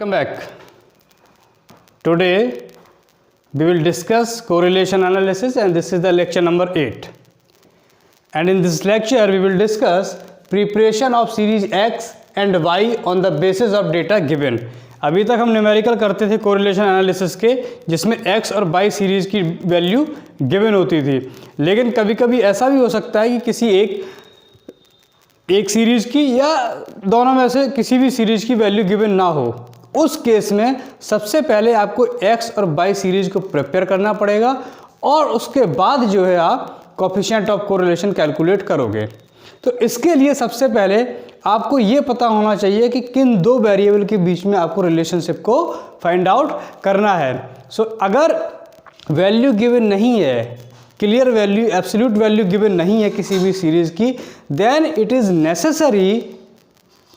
Welcome back. Today we will discuss correlation analysis and this is the lecture number 8. And in this lecture we will discuss preparation of series X and Y on the basis of data given. अभी तक हम numerical करते थे correlation analysis के, जिसमें X और Y series की value given होती थी, लेकिन कभी कभी ऐसा भी हो सकता है कि किसी एक सीरीज़ की या दोनों में से किसी भी सीरीज़ की वैल्यू गिवन ना हो। उस केस में सबसे पहले आपको X और Y सीरीज़ को प्रिपेयर करना पड़ेगा और उसके बाद जो है आप कोएफिशिएंट ऑफ कोरिलेशन कैलकुलेट करोगे। तो इसके लिए सबसे पहले आपको ये पता होना चाहिए कि किन दो वेरिएबल के बीच में आपको रिलेशनशिप को फाइंड आउट करना है। सो अगर वैल्यू गिवन नहीं है, clear value, absolute value given नहीं है किसी भी सीरीज़ की, then it is necessary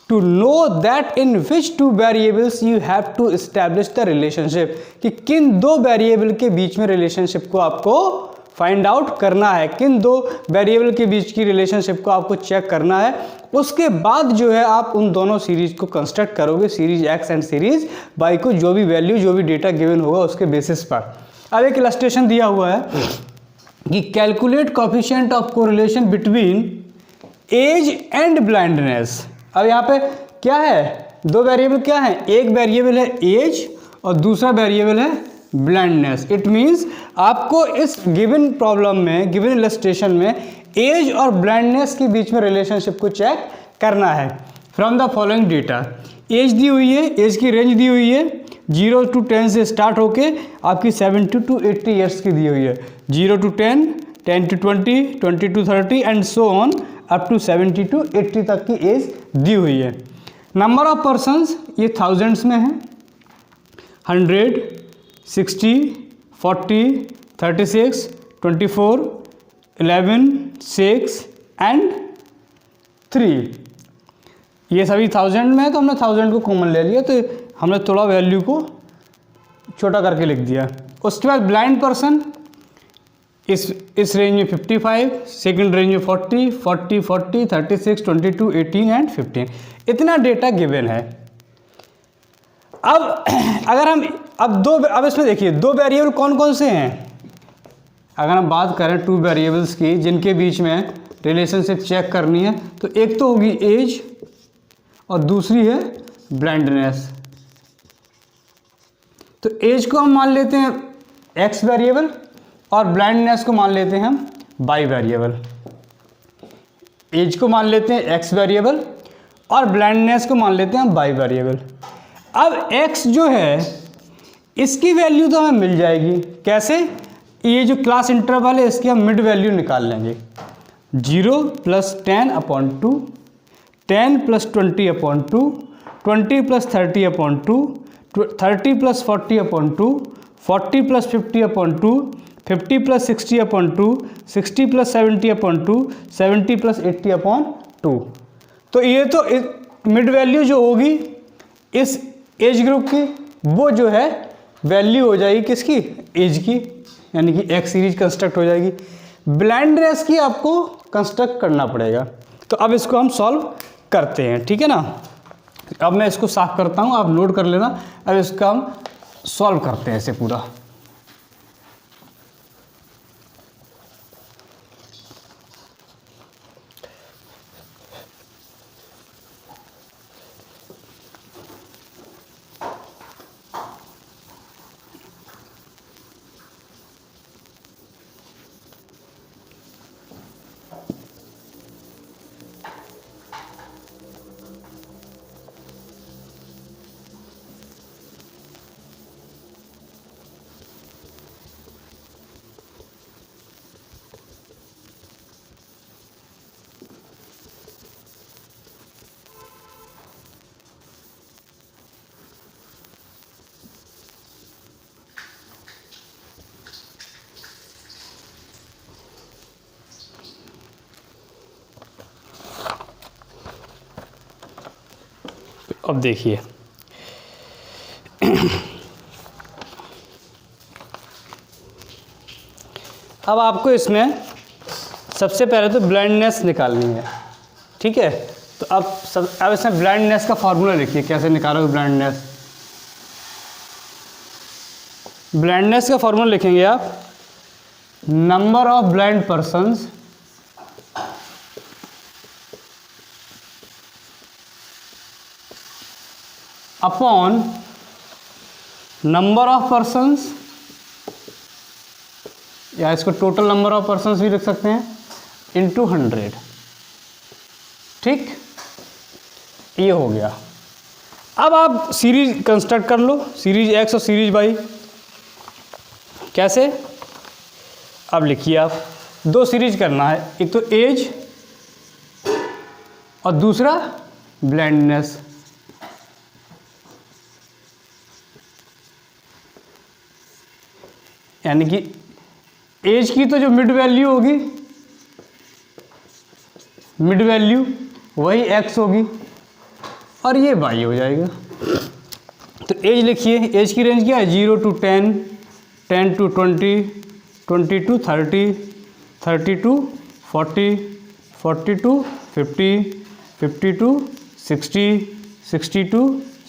to know that in which two variables you have to establish the relationship, कि किन दो वेरिएबल के बीच में रिलेशनशिप को आपको फाइंड आउट करना है, किन दो वेरिएबल के बीच की रिलेशनशिप को आपको चेक करना है। उसके बाद जो है आप उन दोनों सीरीज को कंस्ट्रक्ट करोगे, series x and series y को, जो भी वैल्यू जो भी डेटा गिवन होगा उसके बेसिस पर। अब एक इलस्ट्रेशन दिया हुआ है कि calculate coefficient of correlation between age and blindness. अब यहाँ पे क्या है, दो वेरिएबल क्या है, एक वेरिएबल है एज और दूसरा वेरिएबल है ब्लाइंडनेस। इट मीन्स आपको इस गिवन प्रॉब्लम में, गिवन इलस्ट्रेशन में एज और ब्लाइंडनेस के बीच में रिलेशनशिप को चेक करना है from the following data. Age दी हुई है, एज की रेंज दी हुई है 0 to 10 से स्टार्ट होके आपकी 70 to 80 ईयर्स की दी हुई है, 0 to 10, 10 to 20, 20 to 30 and so on up to 70 to 80 तक की एज दी हुई है। नंबर ऑफ पर्सन्स ये थाउजेंड्स में है, 100, 60, 40, 36, 24, 11, 6 एंड 3, ये सभी 1000 में है, तो हमने 1000 को कॉमन ले लिया, तो हमने थोड़ा वैल्यू को छोटा करके लिख दिया। उसके बाद ब्लाइंड पर्सन इस रेंज में 55, सेकंड रेंज में 40, 40, 40, 36, 22, 18 एंड 15, इतना डेटा गिवन है। अब अगर हम अब इसमें देखिए दो वेरिएबल कौन कौन से हैं। अगर हम बात करें टू वेरिएबल्स की जिनके बीच में रिलेशनशिप चेक करनी है, तो एक तो होगी एज और दूसरी है ब्लाइंडनेस। तो एज को हम मान लेते हैं एक्स वेरिएबल और ब्लाइंडनेस को मान लेते हैं हम वाई वेरिएबल। एज को मान लेते हैं एक्स वेरिएबल और ब्लाइंडनेस को मान लेते हैं हम वाई वेरिएबल। अब x जो है इसकी वैल्यू तो हमें मिल जाएगी, कैसे, ये जो क्लास इंटरवल है इसकी हम मिड वैल्यू निकाल लेंगे, 0 + 10/2, 10 + 20/2, 20 + 30/2, 30 + 40/2, 40 + 50/2, 50 + 60/2, 60 + 70/2, 70 + 80/2। तो ये तो मिड वैल्यू जो होगी इस एज ग्रुप की, वो जो है वैल्यू हो जाएगी किसकी, एज की, यानी कि एक्स सीरीज कंस्ट्रक्ट हो जाएगी। ब्लाइंडनेस की आपको कंस्ट्रक्ट करना पड़ेगा। तो अब इसको हम सॉल्व करते हैं, ठीक है ना। अब मैं इसको साफ करता हूँ, आप नोट कर लेना। अब इसका हम सॉल्व करते हैं इसे पूरा। अब देखिए अब आपको इसमें सबसे पहले तो ब्लाइंडनेस निकालनी है, ठीक है। तो अब इसमें ब्लाइंडनेस का फार्मूला लिखिए, कैसे निकालोगे ब्लाइंडनेस। ब्लाइंडनेस का फॉर्मूला लिखेंगे आप, number of blind persons upon number of persons, या इसको टोटल नंबर ऑफ पर्सन्स भी लिख सकते हैं, इंटू 100। ठीक, ये हो गया। अब आप सीरीज कंस्ट्रक्ट कर लो, सीरीज एक्स और सीरीज वाई। कैसे? अब लिखिए आप, दो सीरीज करना है, एक तो एज और दूसरा ब्लाइंडनेस। यानी कि एज की तो जो मिड वैल्यू होगी, मिड वैल्यू वही एक्स होगी और ये वाई हो जाएगा। तो एज लिखिए, एज की रेंज क्या है? 0 to 10, 10 to 20, 20 to 30, 30 to 40, 40 to 50, 50 to 60, 60 to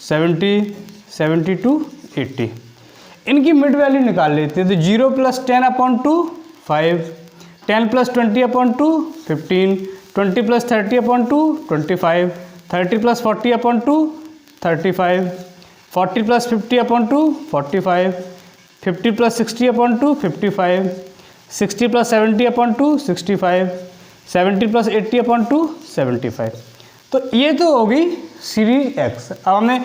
70, 70 to 80। इनकी मिड वैल्यू निकाल लेते हैं। तो 0 + 10/2 5, 10 + 20/2 15, 20 + 30/2 25, 30 + 40/2 35, 40 + 50/2 45, 50 + 60/2 55, 60 + 70/2 65, 70 + 80/2 75। तो ये तो होगी सीरीज एक्स। अब हमें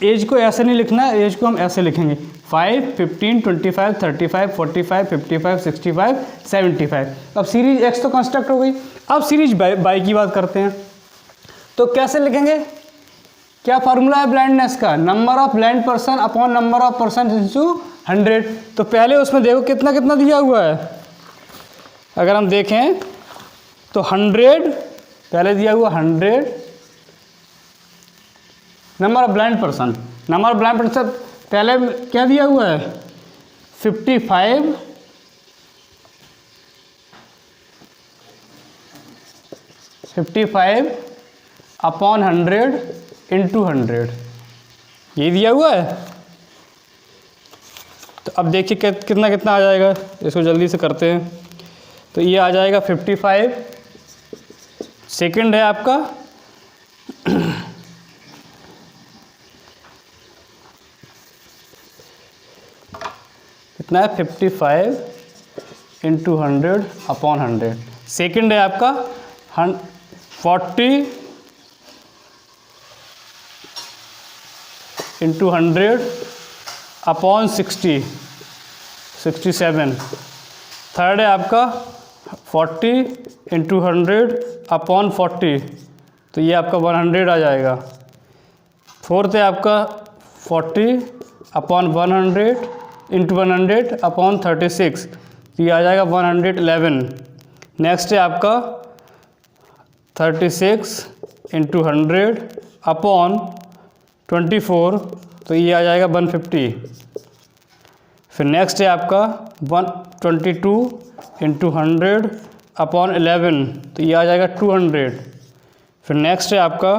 एज को ऐसे नहीं लिखना है, एज को हम ऐसे लिखेंगे 5, 15, 25, 35, 45, 55, 65, 75। अब सीरीज एक्स तो कंस्ट्रक्ट हो गई। अब सीरीज बाई की बात करते हैं, तो कैसे लिखेंगे? क्या फार्मूला है ब्लाइंडनेस का? Number of blind person upon number of person into 100। तो पहले उसमें देखो कितना कितना दिया हुआ है। अगर हम देखें तो 100 पहले दिया हुआ, 100 number of blind person. Number of blind person पहले क्या दिया हुआ है? 55 अपॉन 100 इंटू 100, ये दिया हुआ है। तो अब देखिए कितना कितना आ जाएगा, इसको जल्दी से करते हैं। तो ये आ जाएगा 55, सेकंड है आपका कितना है? 55 इंटू 100 अपॉन 100। सेकंड है आपका 40 इंटू 100 अपॉन 60 67। थर्ड है आपका 40 इंटू 100 अपॉन 40, तो ये आपका 100 आ जाएगा। फोर्थ है आपका 40 अपॉन 100 इंटू 100 अपॉन 36, तो ये आ जाएगा 111। नेक्स्ट है आपका 36 इंटू 100 अपॉन 24, तो ये आ जाएगा 150। फिर नेक्स्ट है आपका 122 इंटू 100 अपॉन 11, तो ये आ जाएगा 200। फिर नेक्स्ट है आपका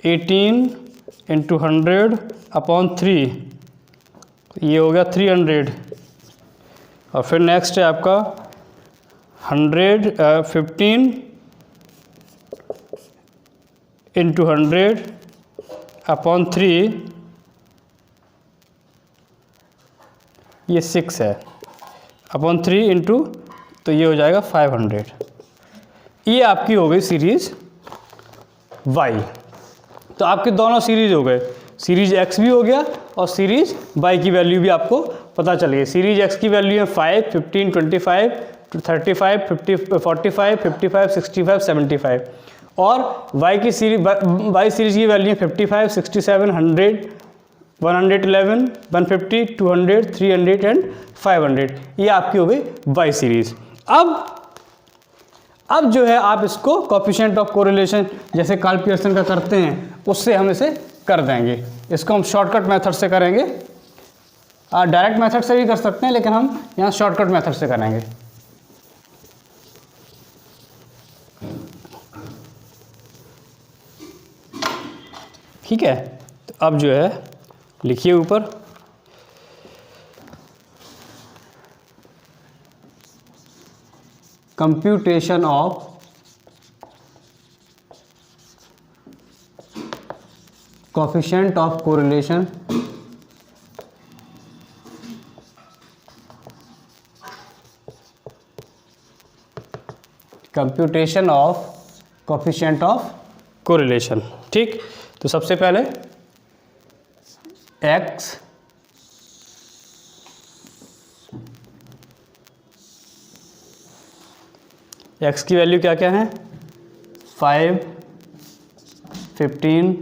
18 इंटू 100 अपॉन 3, ये हो गया 300। और फिर नेक्स्ट है आपका 15 इंटू 100 अपॉन 3, ये 6 है, अपॉन 3 इंटू, तो ये हो जाएगा 500। ये आपकी हो गई सीरीज वाई। तो आपके दोनों सीरीज हो गए, सीरीज एक्स भी हो गया और सीरीज वाई की वैल्यू भी आपको पता चल गई। सीरीज एक्स की वैल्यू है 5, 15, 25, 35, 50, 45, 55, 65, 75 और वाई की सीरीज की वैल्यू है 55, 67, 100, 111, 150, 200, 300 एंड 500। ये आपकी हो गई वाई सीरीज। अब जो है आप इसको कोएफिशिएंट ऑफ कोरिलेशन जैसे कार्ल पियर्सन का करते हैं उससे हम इसे कर देंगे। इसको हम शॉर्टकट मेथड से करेंगे, डायरेक्ट मेथड से भी कर सकते हैं लेकिन हम यहाँ शॉर्टकट मेथड से करेंगे। ठीक है, तो अब जो है लिखिए ऊपर computation of coefficient of correlation computation of coefficient of correlation. ठीक, तो सबसे पहले x की वैल्यू क्या क्या है? 5, 15,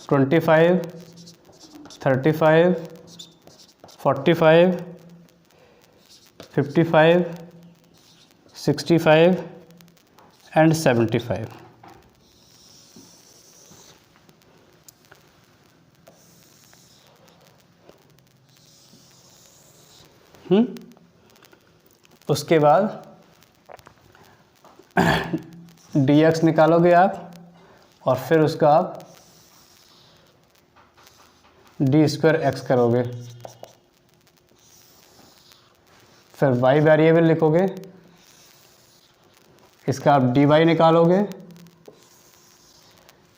25, 35, 45, 55, 65 एंड 75। उसके बाद dx निकालोगे आप और फिर उसका आप d²x करोगे, फिर y वेरिएबल लिखोगे, इसका आप dy निकालोगे,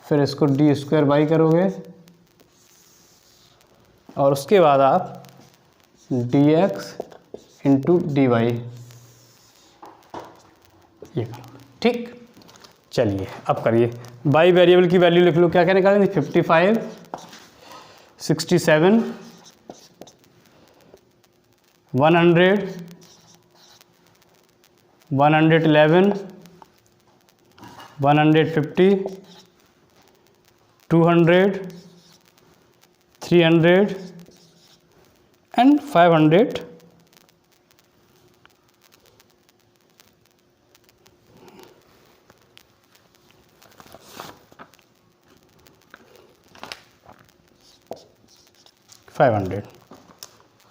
फिर इसको d²y करोगे और उसके बाद आप dx इंटू dy ये करो। ठीक, चलिए अब करिए। y वेरिएबल की वैल्यू लिख लो, क्या क्या निकालेंगे? 55, 67, 100, 111, 150, 200, 300 एंड 500।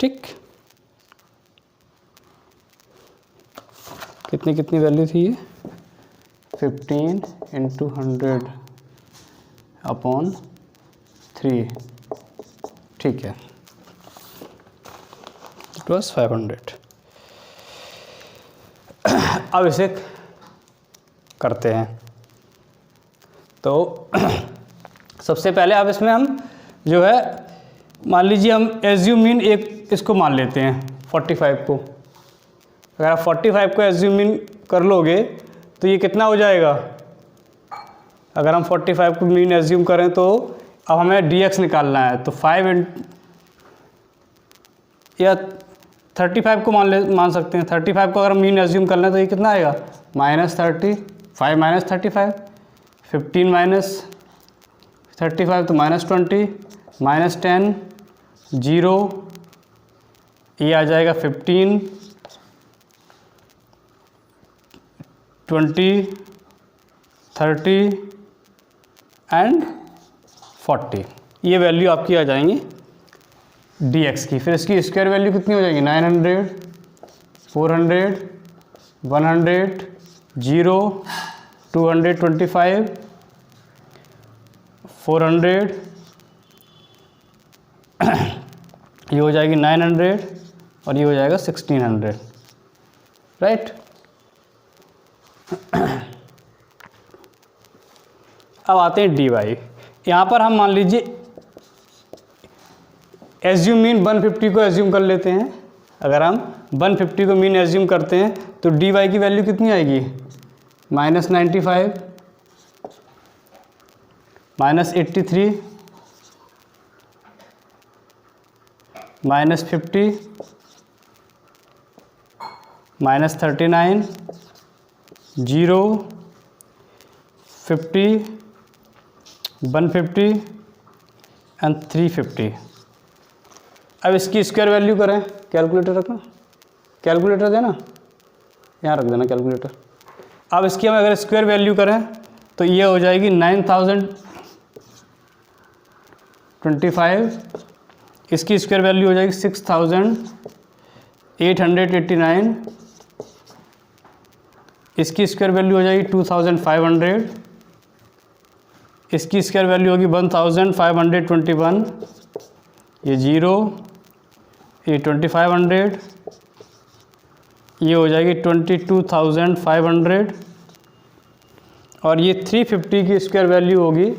ठीक, कितनी कितनी वैल्यू थी ये? 15 इंटू 100 अपॉन 3। ठीक है, इट वॉज 500। अब इसे करते हैं। तो सबसे पहले अब इसमें हम जो है, मान लीजिए हम एज्यूम मीन एक इसको मान लेते हैं 45 को। अगर आप 45 को एज्यूम मीन कर लोगे तो ये कितना हो जाएगा? अगर हम 45 को मीन एज्यूम करें तो अब हमें dx निकालना है, तो 5 या 35 को मान सकते हैं। 35 को अगर हम मीन एज्यूम करना है तो ये कितना आएगा? -30, 5 माइनस 35, 15 माइनस 35 तो -20, -10, 0, ये आ जाएगा 15, 20, 30 एंड 40। ये वैल्यू आपकी आ जाएंगी dx की। फिर इसकी स्क्वायर वैल्यू कितनी हो जाएगी? 900, 400, 100, 0, 225, 400, ये हो जाएगी 900 और ये हो जाएगा 1600, राइट। अब आते हैं dy। यहाँ पर हम मान लीजिए एज्यूम मीन 150 को एज्यूम कर लेते हैं। अगर हम 150 को मीन एज्यूम करते हैं तो dy की वैल्यू कितनी आएगी? -95, -83, -50, -39, 0, 50, 150 एंड 350। अब इसकी स्क्वायर वैल्यू करें। कैलकुलेटर रखना, कैलकुलेटर देना, यहाँ रख देना कैलकुलेटर। अब इसकी हम अगर स्क्वायर वैल्यू करें तो ये हो जाएगी 9025। इसकी स्क्वायर वैल्यू हो जाएगी 6889। इसकी स्क्वायर वैल्यू हो जाएगी 2500। इसकी स्क्वायर वैल्यू होगी 1521। ये 0, ये 2500, ये हो जाएगी 22,500 और ये 350 की स्क्वायर वैल्यू होगी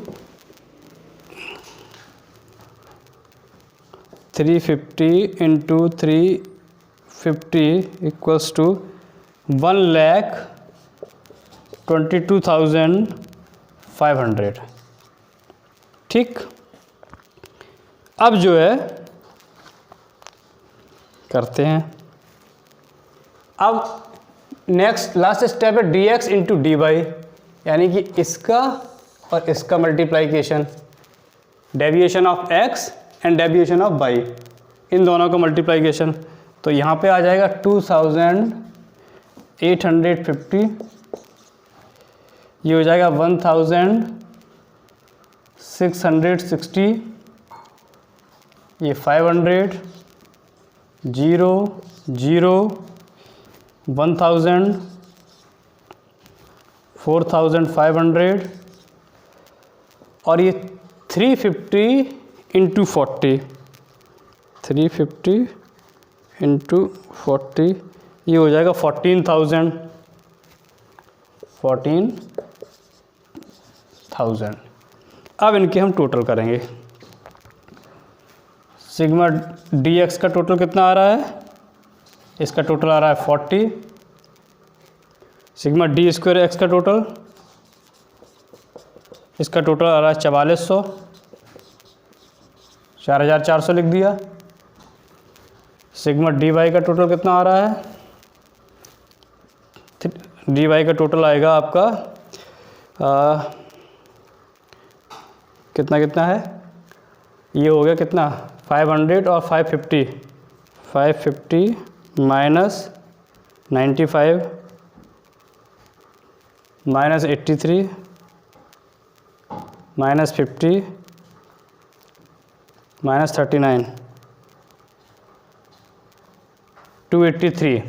350 इंटू 350 इक्वल्स टू 1,22,500। ठीक, अब जो है करते हैं। अब नेक्स्ट लास्ट स्टेप है dx इंटू डी वाई, यानी कि इसका और इसका multiplication, deviation of x and deviation of y, इन दोनों का मल्टीप्लाइकेशन। तो यहाँ पे आ जाएगा 2,850, ये हो जाएगा 1,660, ये 500, 0 0 1,000, 4,500 और ये 350 इंटू 40, 350 इंटू 40, ये हो जाएगा 14,000, 14,000। अब इनके हम टोटल करेंगे। सिग्मा dx का टोटल कितना आ रहा है, इसका टोटल आ रहा है 40, सिग्मा डी स्क्वायर एक्स का टोटल, इसका टोटल आ रहा है 4400, 4,400 लिख दिया। सिग्मा डी वाई का टोटल कितना आ रहा है, डी वाई का टोटल आएगा आपका कितना है, ये हो गया कितना 500 और 550, 550 माइनस 95 माइनस 83 माइनस 50 माइनस 39, 283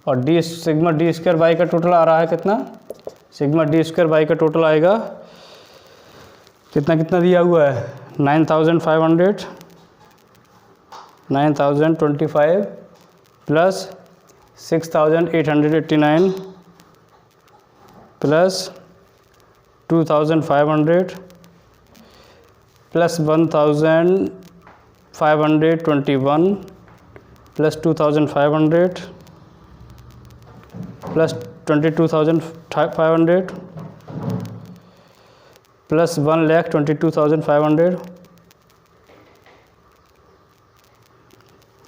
और d sigma d square y का टोटल आ रहा है कितना, सिग्मा डी स्क्वायर वाई का टोटल आएगा कितना दिया हुआ है 9,500, 9,025 plus 6,889 plus 2,500 plus 1,521 plus 2,500 plus 22,500 plus 1,22,500,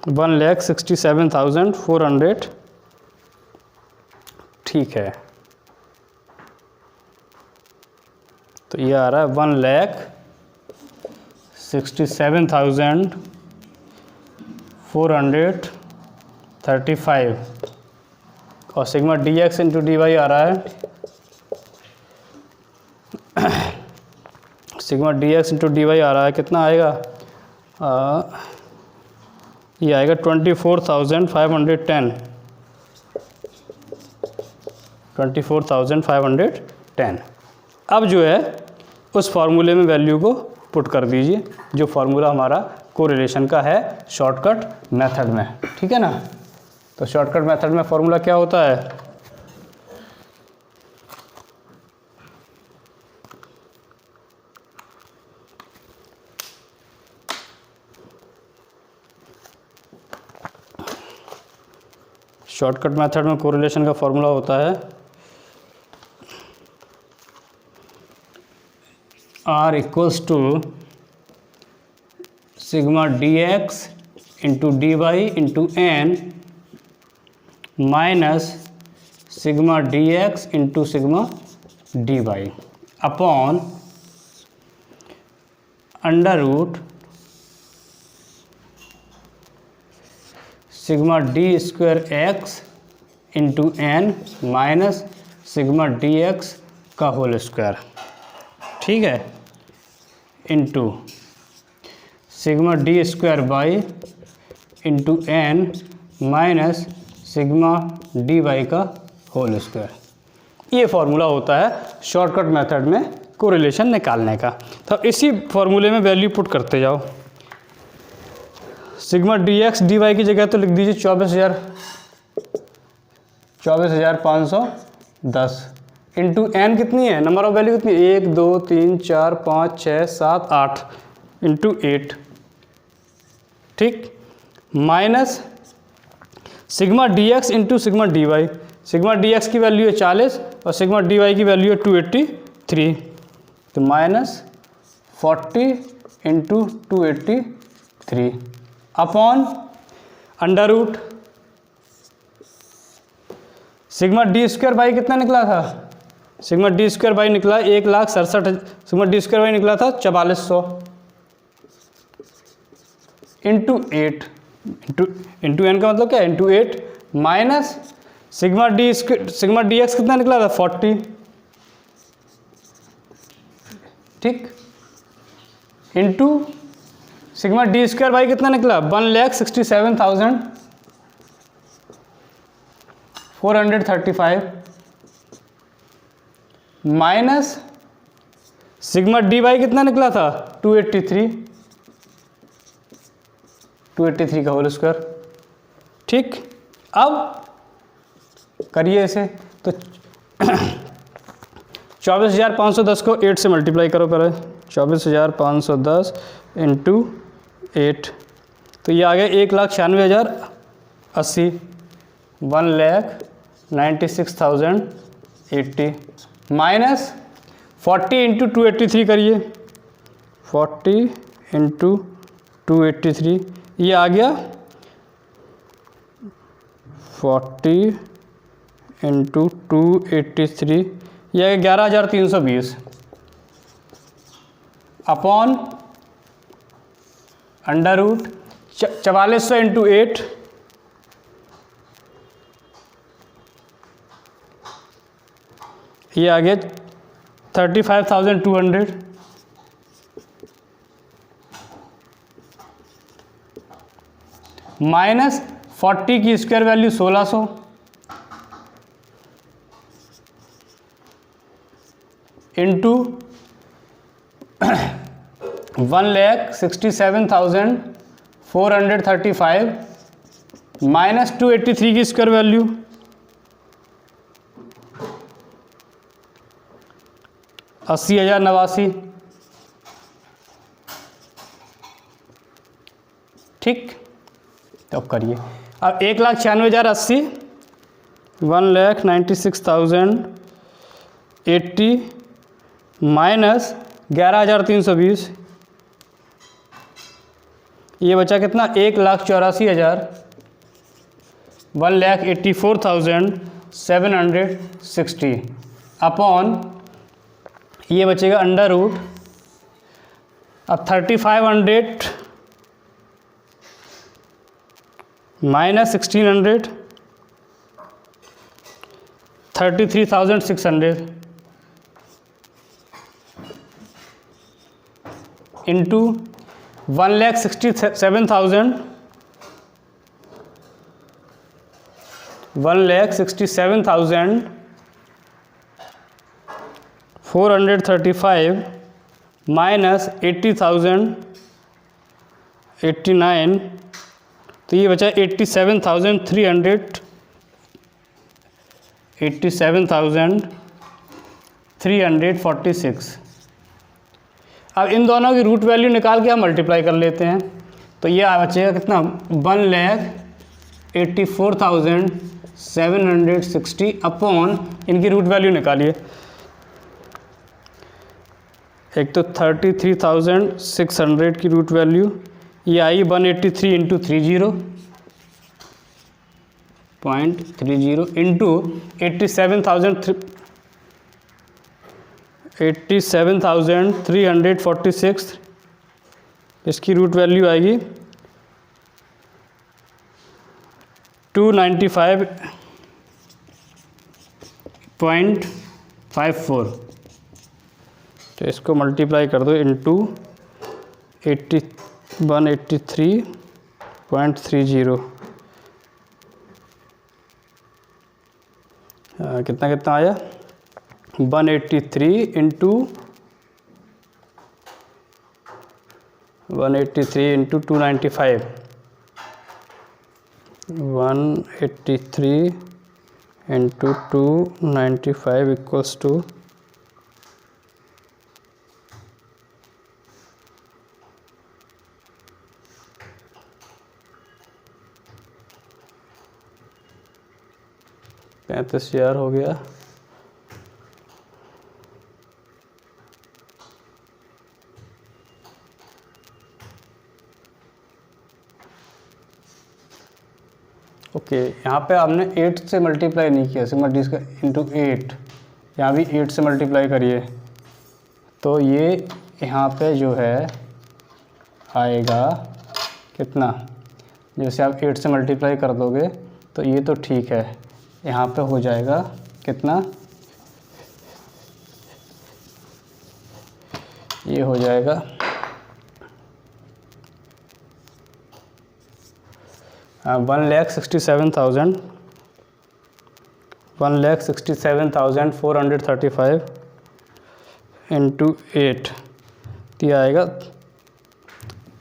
1,67,400। ठीक है, तो ये आ रहा है 1,67,435 और sigma d x into d y आ रहा है, sigma d x into d y आ रहा है कितना आएगा, ये आएगा 24,510, 24,510। अब जो है उस फार्मूले में वैल्यू को पुट कर दीजिए, जो फार्मूला हमारा कोरिलेशन का है शॉर्टकट मेथड में। ठीक है ना, तो शॉर्टकट मेथड में फार्मूला क्या होता है, शॉर्टकट मेथड में कोरिलेशन का फॉर्मूला होता है R equals to sigma d x into d y into n minus sigma d x into sigma d y upon under root sigma d square x into n minus sigma d x का whole square. ठीक है, into sigma d square y into n minus sigma d y का whole square. ये formula होता है shortcut method में correlation निकालने का। तो इसी फार्मूले में वैल्यू पुट करते जाओ। Sigma d x d y की जगह तो लिख दीजिए 24,510 इंटू एन कितनी है, नंबर ऑफ वैल्यू कितनी, 1 2 3 4 5 6 7 8 इंटू 8, ठीक, minus sigma d x into sigma d y. Sigma d x की वैल्यू है 40 और सिग्मा डी वाई की वैल्यू है 283, तो minus 40 into 283 upon under root sigma d square by कितना निकला था, सिग्मा डी स्क्वायर बाई निकला 1,67,000, सिग्मा डी स्क्वायर बाई निकला था 4400 इंटू 8 इंटू एन का मतलब क्या है, into 8 minus sigma d x कितना निकला था 40, ठीक, into sigma d square by कितना निकला 1,67,435 माइनस सिग्मा डी वाई कितना निकला था 283 का होल स्क्वायर, ठीक। अब करिए इसे, तो 24,510 को 8 से मल्टीप्लाई करो पहले, 24,510 इंटू 8, तो ये आ गया 1,96,080, 1,96,080 माइनस 40 इंटू 283 करिए, 40 इंटू 283, ये आ गया 40 इंटू 283, ये आ गया 11,320 अपॉन अंडर रूट 4400 इंटू 8, ये आ गया 35,200 माइनस 40 की स्क्वायर वैल्यू 1600 इंटू 1,67,435 माइनस 283 की स्क्वायर वैल्यू 80,089, ठीक। तो अब करिए, अब 1,96,080 1,96,080 माइनस 11,320, ये बचा कितना 1,84,000 1,84,760 अपॉन ये बचेगा अंडर रूट, अब 3,500 माइनस 1,600 33,600 इंटू 1,67,435 माइनस 80,089, तो ये बचा 87,346। अब इन दोनों की रूट वैल्यू निकाल के हम मल्टीप्लाई कर लेते हैं, तो ये बचेगा कितना 1,84,760 अपॉन इनकी रूट वैल्यू निकालिए, एक तो 33,600 की रूट वैल्यू ये आई 183 इंटू 30.30 इंटू 87,346, इसकी रूट वैल्यू आएगी 295.54, तो इसको मल्टीप्लाई कर दो इंटू 183.30, कितना कितना आया 183 इंटू 295 183 into 295 equals to 35,000 हो गया। ओके, यहाँ पे आपने 8 से मल्टीप्लाई नहीं किया, सिग्मा डी का इंटू 8, यहाँ भी 8 से मल्टीप्लाई करिए, तो ये यहाँ पे जो है आएगा कितना, जैसे आप 8 से मल्टीप्लाई कर दोगे तो ये तो ठीक है, यहाँ पे हो जाएगा कितना, ये हो जाएगा 1,67,435 इंटू 8, ये आएगा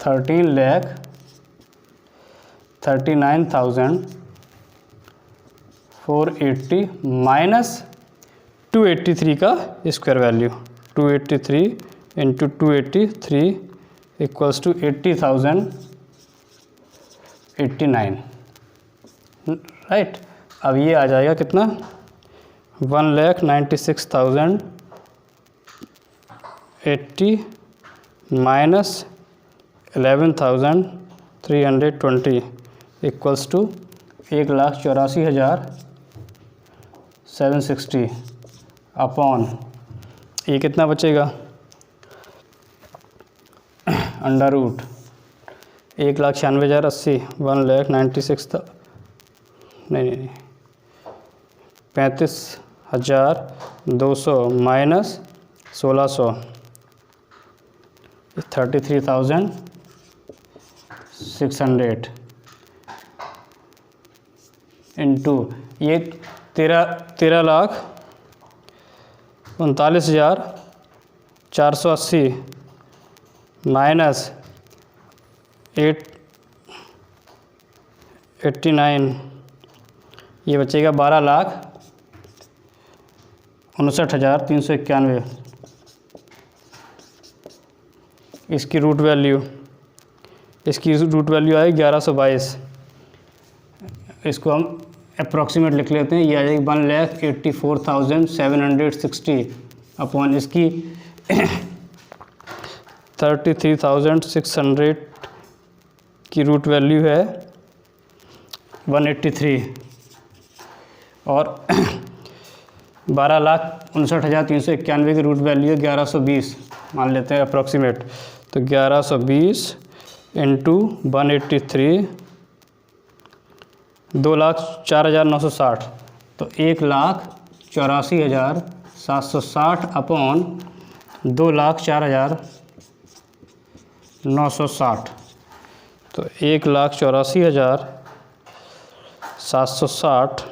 13,39,480 माइनस 283 का square value, 283 into 283 equals to 80,089, right. अब ये आ जाएगा कितना, 1,96,080 माइनस 11,320 इक्वल्स टू 1,84,760 अपॉन, ये कितना बचेगा, अंडर रूट 1,96,080, 1,96,000 नहीं 35,200 माइनस 1,600, 33,600 इंटू ये 13,39,480 माइनस 89, ये बचेगा 12,59,391। इसकी रूट वैल्यू आएगी 1122। इसको हम अप्रॉक्सीमेट लिख लेते हैं, ये आ जाएगी 1,84,760 अपॉन इसकी 33,600 की रूट वैल्यू है 183 और 12,59,391 की रूट वैल्यू है 1120 मान लेते हैं अप्रॉक्सीमेट, तो 1120 इंटू 183 2,04,960, तो 1,84,760 अपॉन 2,04,960, तो 1,84,760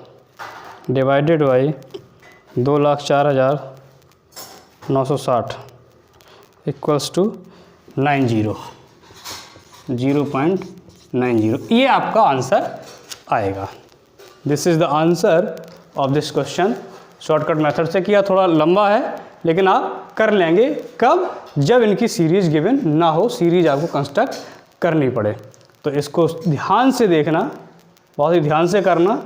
डिवाइडेड बाई 2,04,960 इक्वल्स टू 0.90, ये आपका आंसर आएगा। This is the answer of this question. Shortcut method से किया, थोड़ा लंबा है लेकिन आप कर लेंगे कब, जब इनकी सीरीज़ गिवन ना हो, सीरीज़ आपको कंस्ट्रक्ट करनी पड़े। तो इसको ध्यान से देखना, बहुत ही ध्यान से करना,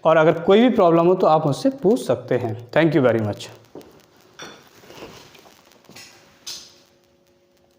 और अगर कोई भी प्रॉब्लम हो तो आप मुझसे पूछ सकते हैं। Thank you very much.